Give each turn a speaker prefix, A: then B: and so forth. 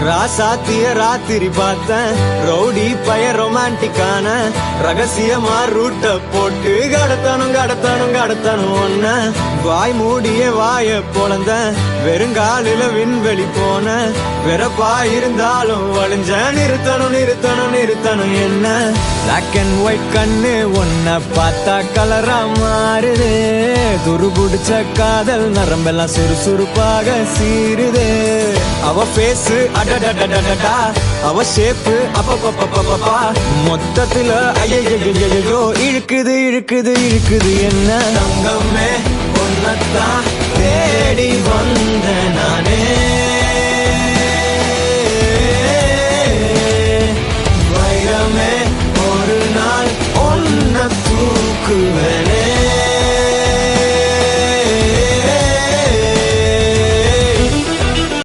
A: ராசாத்திய ராத்திரி பார்த்தேன் ரவுடி பய ரொமான்டிக்கான ரகசியமா ரூட்ட போட்டு கடத்தணும் ஒன்ன வாய் மூடிய வாய பொழந்த வெறுங்காலில விண்வெளி போன வெறப்பா இருந்தாலும் வழிஞ்ச நிறுத்தணும் என்ன பிளாக் அண்ட் ஒயிட் கண்ணு ஒன்ன பார்த்தா கலரா மாறுது துருபுடிச்ச காதல் நரம்பெல்லாம் சுறுசுறுப்பாக சீருது அவ பேசு அடடடடடா அவ ஷேப்பு அப்பப்பப்பப்பப்பா மொத்தத்துல ஐயோ இழுக்குது என்ன தங்கமே ஒன்னத்தான் தேடி வந்த நானே